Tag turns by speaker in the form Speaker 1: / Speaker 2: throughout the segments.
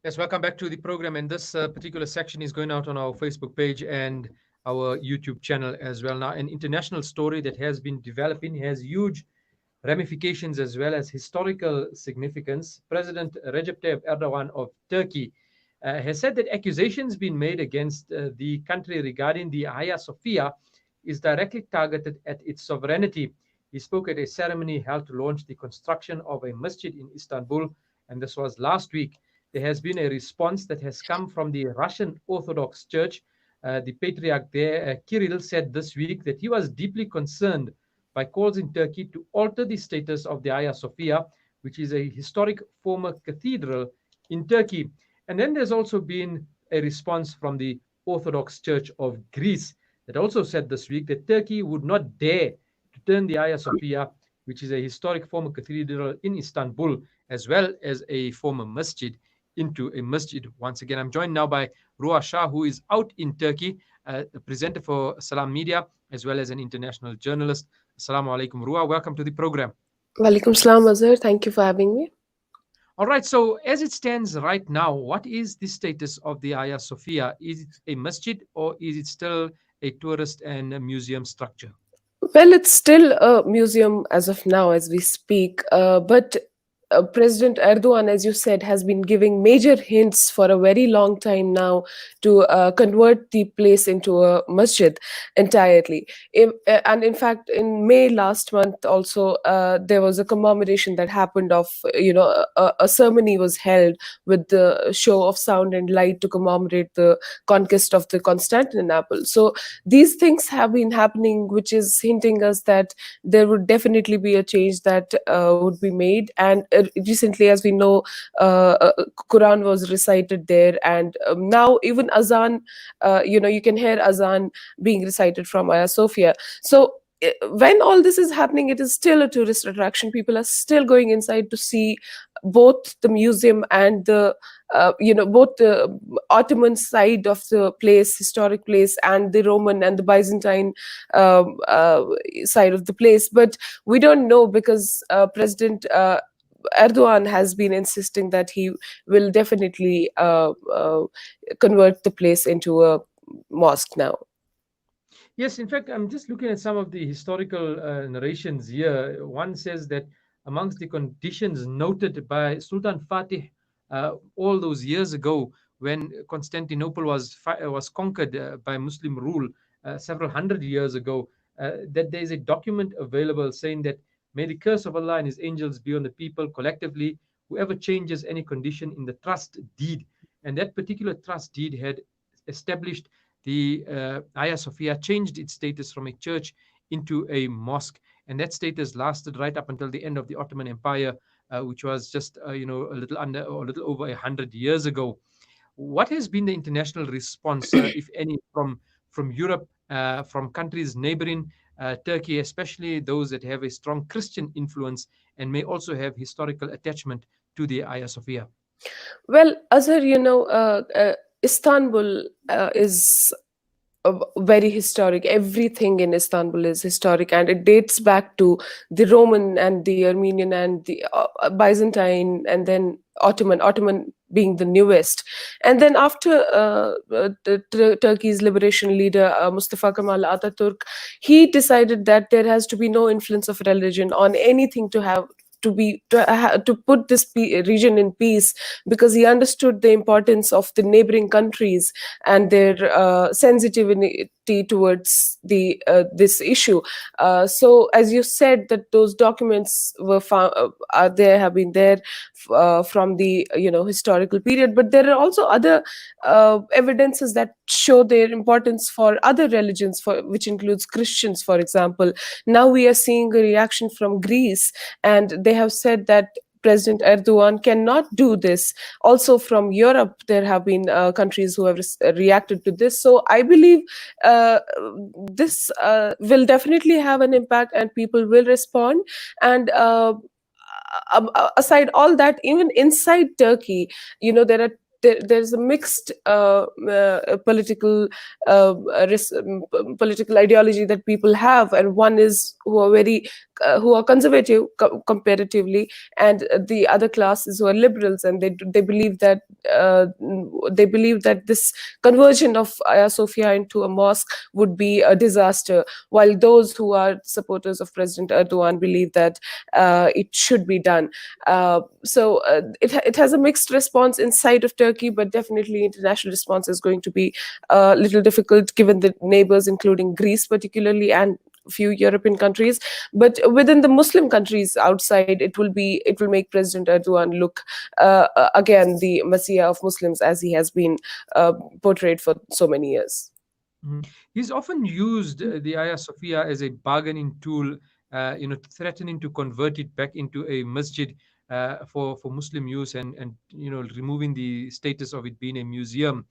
Speaker 1: Yes, welcome back to the program. And this particular section is going out on our Facebook page and our YouTube channel as well. Now, an international story that has been developing has huge ramifications as well as historical significance. President Recep Tayyip Erdogan of Turkey has said that accusations being made against the country regarding the Hagia Sophia is directly targeted at its sovereignty. He spoke at a ceremony held to launch the construction of a masjid in Istanbul, and this was last week. There has been a response that has come from the Russian Orthodox Church. The patriarch there, Kirill, said this week that he was deeply concerned by calls in Turkey to alter the status of the Hagia Sophia, which is a historic former cathedral in Turkey. And then there's also been a response from the Orthodox Church of Greece that also said this week that Turkey would not dare to turn the Hagia Sophia, which is a historic former cathedral in Istanbul, as well as a former masjid, into a masjid. Once again, I'm joined now by Rua Shah, who is out in Turkey, a presenter for Salam Media, as well as an international journalist. Assalamu alaikum, Rua. Welcome to the program.
Speaker 2: Walaikum salam, Azhar. Thank you for having me.
Speaker 1: All right. So, as it stands right now, what is the status of the Hagia Sophia? Is it a masjid or is it still a tourist and a museum structure?
Speaker 2: Well, it's still a museum as of now, as we speak. But President Erdogan, as you said, has been giving major hints for a very long time now to convert the place into a masjid entirely. And in fact, in May last month, also there was a commemoration that happened of a ceremony was held with the show of sound and light to commemorate the conquest of the Constantinople. So these things have been happening, which is hinting us that there would definitely be a change that would be made. And recently, as we know, Quran was recited there, and now even azan, you can hear azan being recited from Hagia Sophia. So when all this is happening, it is still a tourist attraction. People are still going inside to see both the museum and the both the Ottoman side of the place, historic place, and the Roman and the Byzantine side of the place. But we don't know, because President Erdogan has been insisting that he will definitely convert the place into a mosque now.
Speaker 1: Yes, in fact, I'm just looking at some of the historical narrations here. One says that amongst the conditions noted by Sultan Fatih all those years ago, when Constantinople was conquered by Muslim rule several hundred years ago, that there is a document available saying that may the curse of Allah and His angels be on the people collectively, whoever changes any condition in the trust deed. And that particular trust deed had established the Hagia Sophia changed its status from a church into a mosque, and that status lasted right up until the end of the Ottoman Empire, which was just a little under or a little over 100 years ago. What has been the international response, if any, from Europe, from countries neighboring Turkey, especially those that have a strong Christian influence and may also have historical attachment to the Hagia Sophia?
Speaker 2: Well, Azhar, Istanbul is very historic. Everything in Istanbul is historic, and it dates back to the Roman and the Armenian and the Byzantine, and then Ottoman being the newest. And then after Turkey's liberation leader Mustafa Kemal Ataturk, he decided that there has to be no influence of religion on anything to have to put this region in peace, because he understood the importance of the neighboring countries and their sensitivity towards the this issue. So, as you said, that those documents were found, there have been there from the historical period, but there are also other evidences that show their importance for other religions, for which includes Christians, for example. Now we are seeing a reaction from Greece, and they have said that President Erdogan cannot do this. Also from Europe, there have been countries who have reacted to this. So I believe this will definitely have an impact, and people will respond. And aside all that, even inside Turkey, there are there's a mixed uh, political ideology that people have, and one is who are very who are conservative comparatively, and the other classes who are liberals, and they believe that uh, this conversion of Hagia Sophia into a mosque would be a disaster, while those who are supporters of President Erdogan believe that it should be done. It has a mixed response inside of Turkey, but definitely international response is going to be a little difficult given the neighbors, including Greece particularly, and few European countries. But within the Muslim countries outside, it will make President Erdogan look again the messiah of Muslims, as he has been portrayed for so many years.
Speaker 1: Mhm. He's often used the Hagia Sophia as a bargaining tool, threatening to convert it back into a masjid for Muslim use, and removing the status of it being a museum.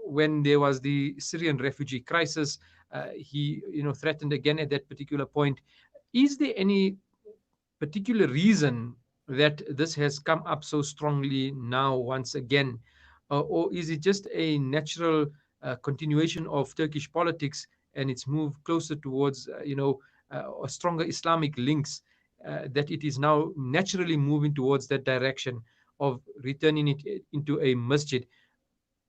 Speaker 1: When there was the Syrian refugee crisis, he threatened again at that particular point. Is there any particular reason that this has come up so strongly now once again? Or is it just a natural continuation of Turkish politics and its move closer towards, a stronger Islamic links, that it is now naturally moving towards that direction of returning it into a masjid?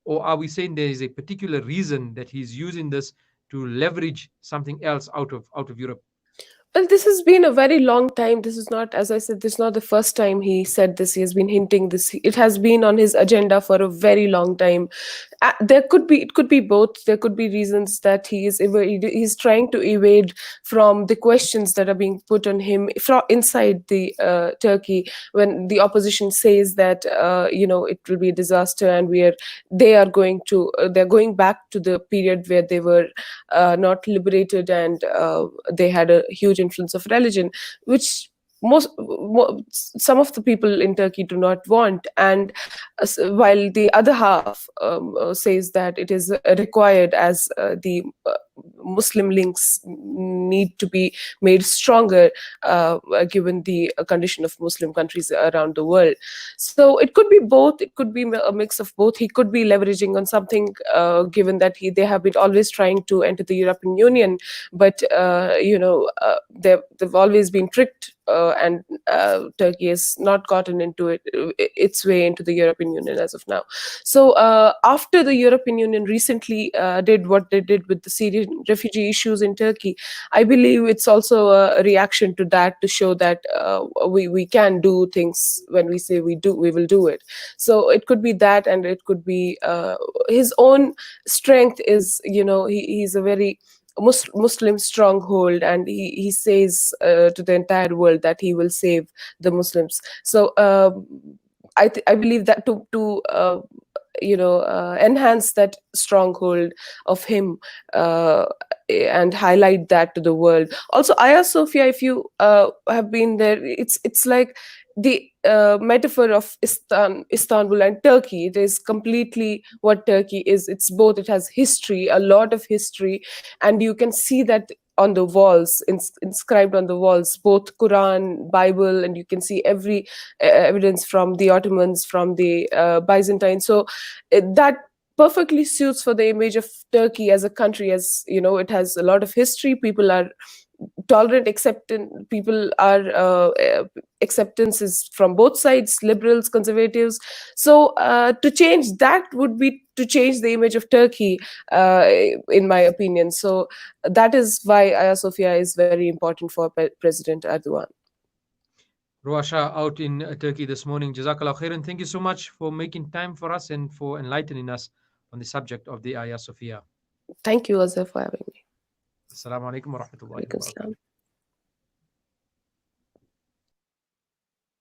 Speaker 1: Or are we saying there is a particular reason that he's using this to leverage something else out of Europe?
Speaker 2: Well, this has been a very long time. This is not, as I said, this is not the first time he said this. He has been hinting this. It has been on his agenda for a very long time. It could be both. There could be reasons that he's trying to evade from the questions that are being put on him from inside the Turkey, when the opposition says that it will be a disaster, and they're going back to the period where they were not liberated, and they had a huge influence of religion, which some of the people in Turkey do not want. And while the other half says that it is required, as the Muslim links need to be made stronger, given the condition of Muslim countries around the world. So it could be both. It could be a mix of both. He could be leveraging on something, given that they have been always trying to enter the European Union, but they've always been tricked, and Turkey has not gotten its way into the European Union as of now. So after the European Union recently did what they did with the Syrian refugee issues in Turkey, I believe it's also a reaction to that, to show that we can do things. When we say we will do it. So it could be that, and it could be his own strength is, he's a very Muslim stronghold, and he says to the entire world that he will save the Muslims. So I believe that to enhance that stronghold of him, and highlight that to the world. Also, Hagia Sophia, if you have been there, it's like the metaphor of Istanbul and Turkey. It is completely what Turkey is. It's both. It has history, a lot of history, and you can see that on the walls, inscribed on the walls, both Quran, Bible, and you can see every evidence from the Ottomans, from the Byzantine. So that perfectly suits for the image of Turkey as a country. As you know, it has a lot of history. People are tolerant, acceptant. People are acceptance is from both sides, liberals, conservatives. So to change that would be to change the image of Turkey, in my opinion. So that is why Hagia Sophia is very important for President Erdogan.
Speaker 1: Roasha out in Turkey this morning. Jazakallah khairan. Thank you so much for making time for us and for enlightening us on the subject of the Hagia Sophia.
Speaker 2: Thank you, Azhar, for having me.
Speaker 1: Assalamu alaikum wa rahmatullahi wa
Speaker 2: Alaikum
Speaker 1: barakatuh.
Speaker 2: salam.